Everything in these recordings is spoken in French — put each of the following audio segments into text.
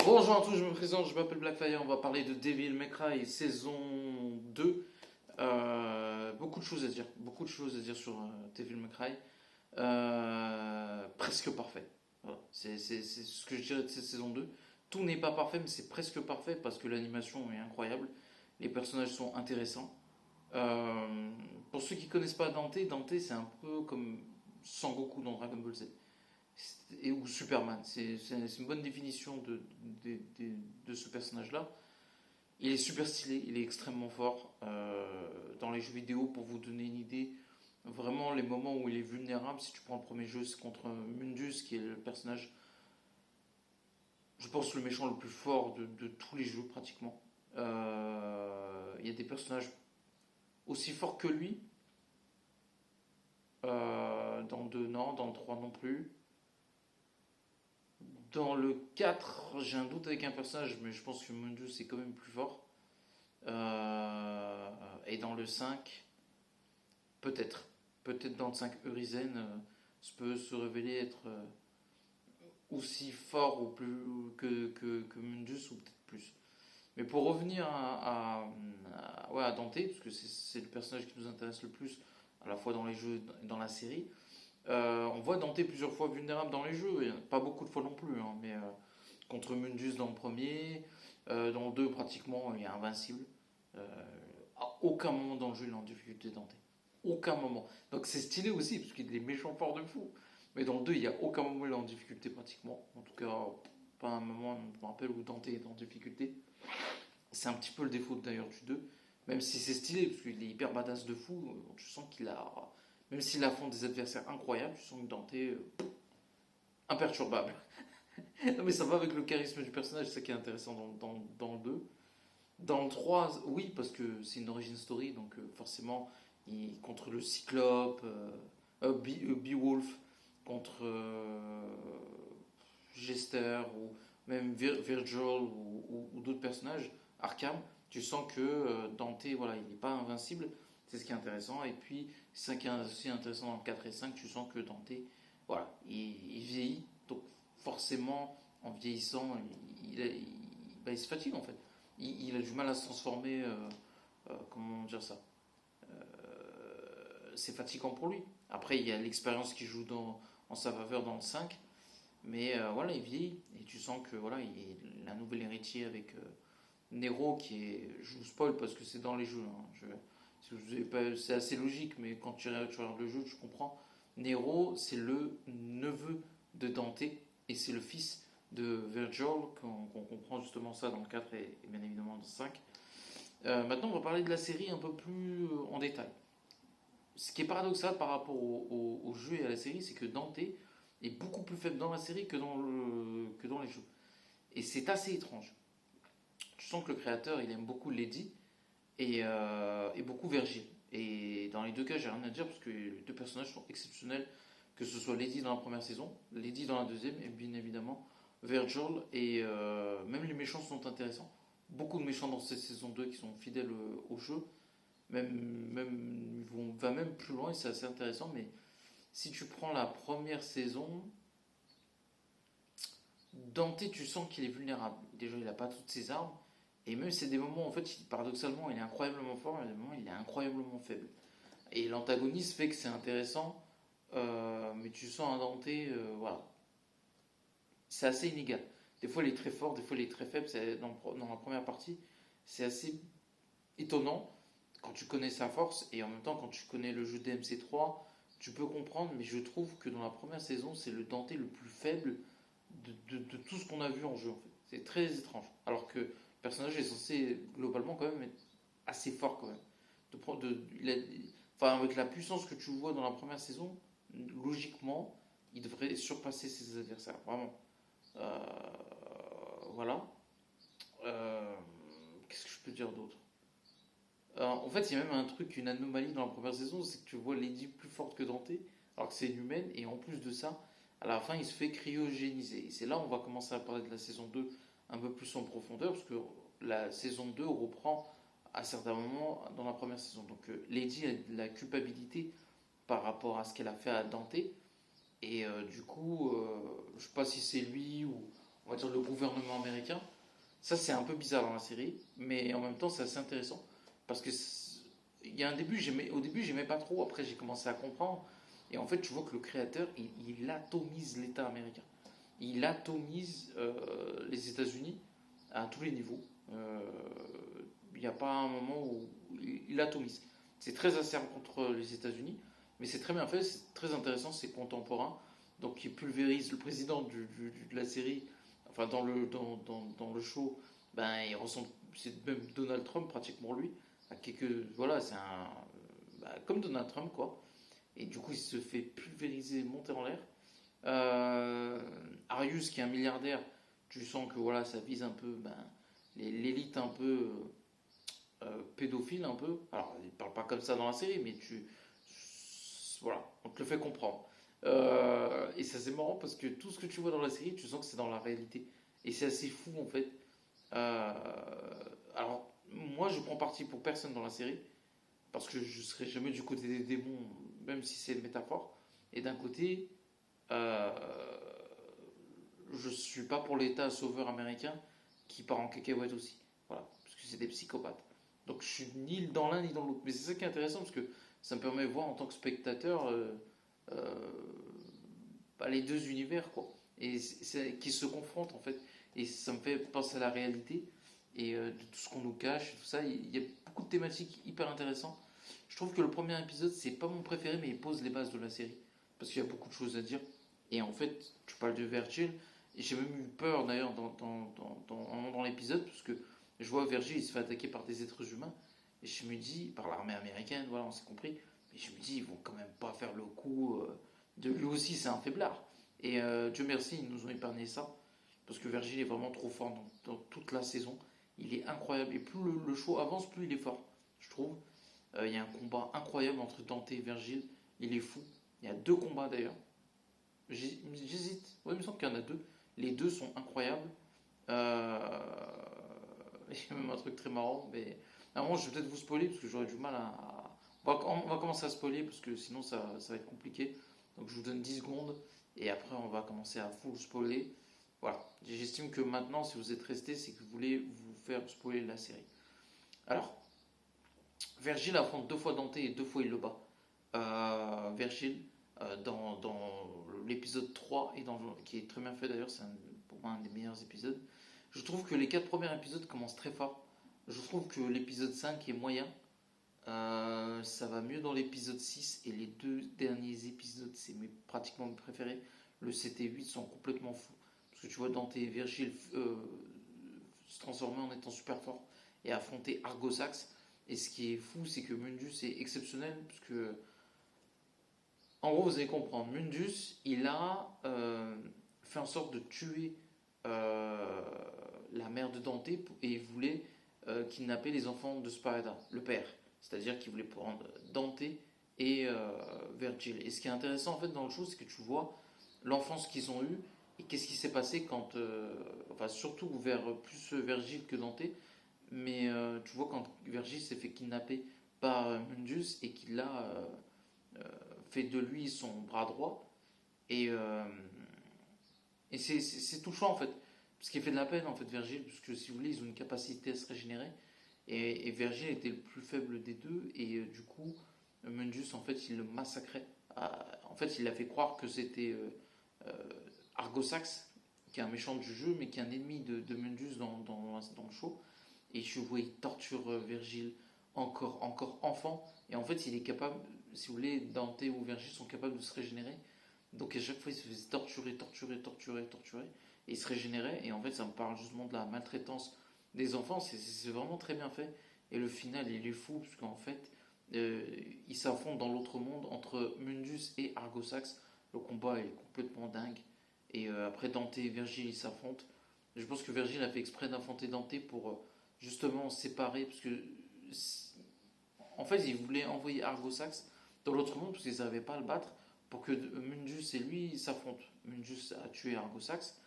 Bonjour à tous, je me présente, je m'appelle Blackfire, on va parler de Devil May Cry saison 2. Beaucoup de choses à dire sur Devil May Cry. Presque parfait. Voilà. C'est ce que je dirais de cette saison 2. Tout n'est pas parfait, mais c'est presque parfait parce que l'animation est incroyable. Les personnages sont intéressants. Pour ceux qui connaissent pas Dante, Dante c'est un peu comme Sangoku dans Dragon Ball Z ou Superman. C'est une bonne définition de ce personnage-là. Il est super stylé, il est extrêmement fort dans les jeux vidéo. Pour vous donner une idée, vraiment les moments où il est vulnérable, si tu prends le premier jeu, c'est contre Mundus, qui est le personnage, je pense, le méchant le plus fort de tous les jeux pratiquement. Il y a des personnages aussi forts que lui. Dans le 2, non, dans le 3 non plus. Dans le 4, j'ai un doute avec un personnage, mais je pense que Mundus est quand même plus fort. Et dans le 5, peut-être. Peut-être dans le 5, Urizen peut se révéler être aussi fort ou plus que Mundus, ou peut-être plus. Mais pour revenir ouais, à Dante, parce que c'est le personnage qui nous intéresse le plus, à la fois dans les jeux et dans la série, on voit Dante plusieurs fois vulnérable dans les jeux, et pas beaucoup de fois non plus, hein, mais contre Mundus dans le premier, dans le 2 pratiquement il est invincible. À aucun moment dans le jeu il est en difficulté Dante. Aucun moment. Donc c'est stylé aussi, parce qu'il est méchant fort de fou. Mais dans le 2 il n'y a aucun moment où il est en difficulté pratiquement. En tout cas, pas un moment, je me rappelle, où Dante est en difficulté. C'est un petit peu le défaut d'ailleurs du 2. Même si c'est stylé, parce qu'il est hyper badass de fou, tu sens qu'il a. Même s'il affronte des adversaires incroyables, tu sens que Dante imperturbable. Non mais ça va avec le charisme du personnage, c'est ça qui est intéressant dans le 2. Dans le 3, oui, parce que c'est une origin story, donc forcément, contre le Cyclope, Beowulf, contre Jester, ou même Virgil, ou d'autres personnages, Arkham, tu sens que Dante, voilà, il n'est pas invincible, c'est ce qui est intéressant. Et puis, c'est ça qui est aussi intéressant dans le 4 et 5, tu sens que Dante, voilà, il vieillit, donc forcément, en vieillissant, il se fatigue en fait. Il a du mal à se transformer, comment dire ça, c'est fatigant pour lui. Après, il y a l'expérience qui joue en sa faveur dans le 5, mais voilà, il vieillit, et tu sens que voilà, il est un nouvel héritier avec Nero, qui est, je vous spoil parce que c'est dans les jeux, hein. C'est assez logique, mais quand tu regardes le jeu, tu comprends. Nero, c'est le neveu de Dante, et c'est le fils de Virgil, qu'on comprend justement ça dans le 4 et bien évidemment dans le 5. Maintenant, on va parler de la série un peu plus en détail. Ce qui est paradoxal par rapport au jeu et à la série, c'est que Dante est beaucoup plus faible dans la série que dans les jeux. Et c'est assez étrange. Tu sens que le créateur, il aime beaucoup Lady et beaucoup Virgile. Et dans les deux cas, j'ai rien à dire parce que les deux personnages sont exceptionnels, que ce soit Lady dans la première saison, Lady dans la deuxième, et bien évidemment Virgil. Et même les méchants sont intéressants. Beaucoup de méchants dans cette saison 2 qui sont fidèles au jeu. Va même plus loin et c'est assez intéressant. Mais si tu prends la première saison, Dante, tu sens qu'il est vulnérable. Déjà, il n'a pas toutes ses armes. Et même c'est des moments, en fait, paradoxalement, il est incroyablement fort, et des moments, il est incroyablement faible. Et l'antagoniste fait que c'est intéressant, mais tu sens un Dante, voilà. C'est assez inégal. Des fois, il est très fort, des fois, il est très faible. Dans la première partie, c'est assez étonnant quand tu connais sa force, et en même temps, quand tu connais le jeu DMC3, tu peux comprendre, mais je trouve que dans la première saison, c'est le Dante le plus faible de tout ce qu'on a vu en jeu, en fait. C'est très étrange. Alors que le personnage est censé, globalement, quand même, être assez fort, quand même. Enfin, avec la puissance que tu vois dans la première saison, logiquement, il devrait surpasser ses adversaires, vraiment. Euh, voilà. Euh, Qu'est-ce que je peux dire d'autre? En fait, il y a même un truc, une anomalie dans la première saison, c'est que tu vois Lady plus forte que Dante, alors que c'est une humaine, et en plus de ça, à la fin, il se fait cryogéniser. Et c'est là où on va commencer à parler de la saison 2 un peu plus en profondeur, parce que la saison 2 reprend à certains moments dans la première saison. Donc Lady a de la culpabilité par rapport à ce qu'elle a fait à Dante, et du coup, je sais pas si c'est lui ou on va dire, le gouvernement américain. Ça, c'est un peu bizarre dans la série, mais en même temps, c'est assez intéressant. Parce que il y a un début, au début, j'aimais pas trop, après, j'ai commencé à comprendre. Et en fait, tu vois que le créateur, il atomise l'État américain. Il atomise les États-Unis à tous les niveaux. Euh, Il n'y a pas un moment où il atomise. C'est très acerbe contre les États-Unis, mais c'est très bien fait, c'est très intéressant, c'est contemporain. Donc il pulvérise le président de la série, enfin dans le show, ben, il ressemble, c'est même Donald Trump pratiquement lui. À quelques, voilà, c'est un, comme Donald Trump quoi. Et du coup il se fait pulvériser, monter en l'air. Arius qui est un milliardaire, tu sens que voilà, ça vise un peu ben, l'élite un peu pédophile un peu. Alors, il parle pas comme ça dans la série, mais voilà, on te le fait comprendre. Et ça c'est marrant parce que tout ce que tu vois dans la série, tu sens que c'est dans la réalité. Et c'est assez fou en fait. Euh, alors, moi je prends parti pour personne dans la série parce que je serai jamais du côté des démons, même si c'est une métaphore. Et d'un côté, euh, je suis pas pour l'État sauveur américain qui part en cacahuète aussi. Voilà, parce que c'est des psychopathes. Donc je suis ni dans l'un ni dans l'autre. Mais c'est ça qui est intéressant parce que ça me permet de voir en tant que spectateur euh, les deux univers quoi. Et qui se confrontent en fait. Et ça me fait penser à la réalité et de tout ce qu'on nous cache, tout ça. Il y a beaucoup de thématiques hyper intéressantes. Je trouve que le premier épisode, c'est pas mon préféré, mais il pose les bases de la série. Parce qu'il y a beaucoup de choses à dire. Et en fait, tu parles de Virgil, et j'ai même eu peur d'ailleurs dans l'épisode, parce que je vois Virgil, il se fait attaquer par des êtres humains, et je me dis, par l'armée américaine, voilà, on s'est compris, mais je me dis, ils vont quand même pas faire le coup de lui aussi, c'est un faiblard. Et Dieu merci, ils nous ont épargné ça, parce que Virgil est vraiment trop fort dans toute la saison. Il est incroyable, et plus le show avance, plus il est fort, je trouve. Il y a un combat incroyable entre Dante et Virgile, il est fou. Il y a deux combats d'ailleurs. J'hésite. Ouais, il me semble qu'il y en a deux. Les deux sont incroyables. Euh, Il y a même un truc très marrant, mais à un moment, je vais peut-être vous spoiler parce que j'aurais du mal à. On va commencer à spoiler parce que sinon ça va être compliqué. Donc je vous donne 10 secondes et après on va commencer à full spoiler. Voilà. J'estime que maintenant, si vous êtes resté, c'est que vous voulez vous faire spoiler la série. Alors, Virgile affronte deux fois Dante et deux fois il le bat. Virgile, dans l'épisode 3, qui est très bien fait d'ailleurs, c'est pour moi un des meilleurs épisodes. Je trouve que les 4 premiers épisodes commencent très fort. Je trouve que l'épisode 5 est moyen. Ça va mieux dans l'épisode 6 et les deux derniers épisodes, c'est pratiquement mes préférés. Le 7 et 8 sont complètement fous. Parce que tu vois Dante et Virgile se transformer en étant super forts et affronter Argosax. Et ce qui est fou, c'est que Mundus est exceptionnel, parce que en gros, vous allez comprendre, Mundus, il a fait en sorte de tuer euh, la mère de Dante et il voulait kidnapper les enfants de Sparda, le père. C'est-à-dire qu'il voulait prendre Dante et Virgile. Et ce qui est intéressant en fait dans le show, c'est que tu vois l'enfance qu'ils ont eue et qu'est-ce qui s'est passé quand, enfin surtout plus Virgile que Dante, mais tu vois quand Virgile s'est fait kidnapper par Mundus et qu'il a fait de lui son bras droit. Et, euh, et c'est touchant en fait. Ce qui fait de la peine en fait Virgile, parce que si vous voulez, ils ont une capacité à se régénérer. Et Virgile était le plus faible des deux. Et du coup, Mundus en fait, il le massacrait. En fait, il a fait croire que c'était euh, Argosax, qui est un méchant du jeu, mais qui est un ennemi de Mundus dans le show. Et je vois, il torture Virgile encore enfant. Et en fait, il est capable, si vous voulez, Dante ou Virgile sont capables de se régénérer. Donc à chaque fois, il se faisait torturer. Et il se régénérait. Et en fait, ça me parle justement de la maltraitance des enfants. C'est vraiment très bien fait. Et le final, il est fou, parce qu'en fait, ils s'affrontent dans l'autre monde entre Mundus et Argosax. Le combat est complètement dingue. Et après, Dante et Virgile, ils s'affrontent. Je pense que Virgile a fait exprès d'affronter Dante pour justement séparer, parce que en fait, ils voulaient envoyer Argosax dans l'autre monde parce qu'ils n'arrivaient pas à le battre pour que Mundus et lui s'affrontent. Mundus a tué Argosax.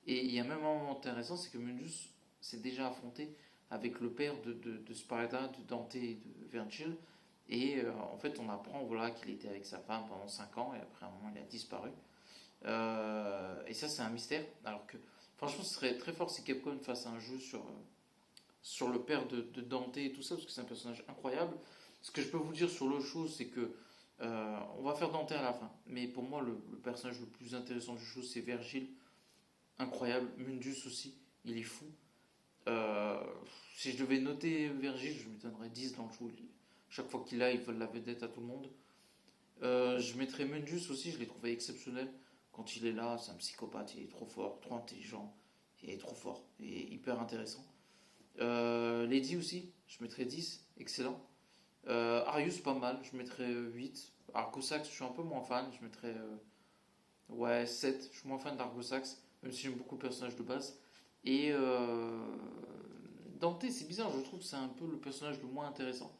Et il y a même un moment intéressant, c'est que Mundus s'est déjà affronté avec le père de Sparda, de Dante et de Virgil. Et en fait, on apprend voilà, qu'il était avec sa femme pendant 5 ans et après un moment, il a disparu. Et ça, c'est un mystère. Alors que Franchement, ce serait très fort si Capcom fasse un jeu sur le père de Dante et tout ça, parce que c'est un personnage incroyable. Ce que je peux vous dire sur le show, c'est que on va faire Dante à la fin. Mais pour moi, le personnage le plus intéressant du show, c'est Virgile. Incroyable. Mundus aussi, il est fou. Euh, Si je devais noter Virgile, je lui donnerais 10 dans le show. Chaque fois qu'il a, il vole la vedette à tout le monde. Je mettrais Mundus aussi, je l'ai trouvé exceptionnel. Quand il est là, c'est un psychopathe, il est trop fort, trop intelligent, il est trop fort, et hyper intéressant. Lady aussi, je mettrais 10, excellent. Arius, pas mal, je mettrais 8. Argosax, je suis un peu moins fan, je mettrais ouais, 7. Je suis moins fan d'Argosax, même si j'aime beaucoup le personnage de base. Et Dante, c'est bizarre, je trouve que c'est un peu le personnage le moins intéressant.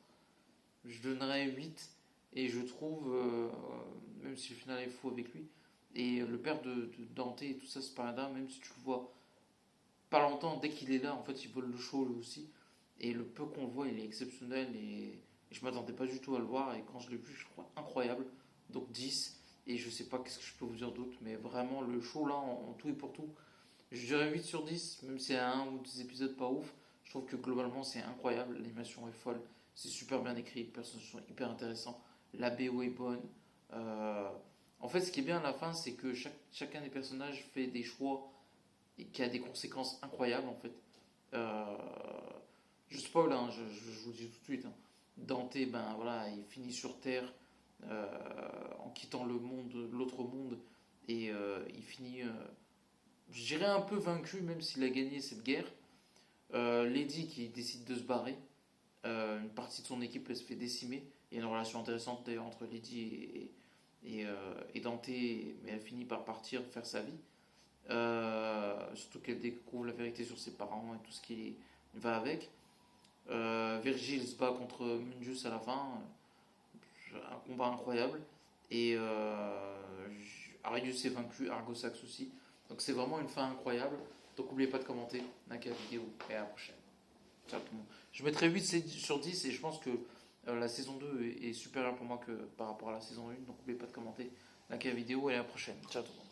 Je donnerais 8 et je trouve, même si le final est fou avec lui, et le père de Dante et tout ça, Sparda, même si tu le vois pas longtemps, dès qu'il est là, en fait, il vole le show lui aussi. Et le peu qu'on le voit, il est exceptionnel et je m'attendais pas du tout à le voir. Et quand je l'ai vu, je trouve incroyable. Donc 10. Et je sais pas qu'est-ce que je peux vous dire d'autre, mais vraiment le show là, en tout et pour tout, je dirais 8 sur 10, même s'il y a un ou deux épisodes pas ouf. Je trouve que globalement c'est incroyable, l'animation est folle, c'est super bien écrit, les personnages sont hyper intéressants, la BO est bonne. Euh, En fait, ce qui est bien à la fin, c'est que chacun des personnages fait des choix et qui a des conséquences incroyables en fait. Euh, je spoil, hein, je vous le dis tout de suite, hein. Dante, ben voilà, il finit sur Terre en quittant le monde, l'autre monde, et il finit, je dirais un peu vaincu, même s'il a gagné cette guerre. Lady qui décide de se barrer, une partie de son équipe elle se fait décimer. Il y a une relation intéressante d'ailleurs entre Lady et Dante, mais elle finit par partir faire sa vie. Surtout qu'elle découvre la vérité sur ses parents et tout ce qui va avec. Virgile se bat contre Mundus à la fin, un combat incroyable. Et Arius est vaincu, Argosax aussi. Donc c'est vraiment une fin incroyable. Donc n'oubliez pas de commenter, like la vidéo et à la prochaine. Ciao tout le monde. Je mettrai 8 sur 10 et je pense que la saison 2 est supérieure pour moi que par rapport à la saison 1. Donc n'oubliez pas de commenter, like la vidéo et à la prochaine. Ciao tout le monde.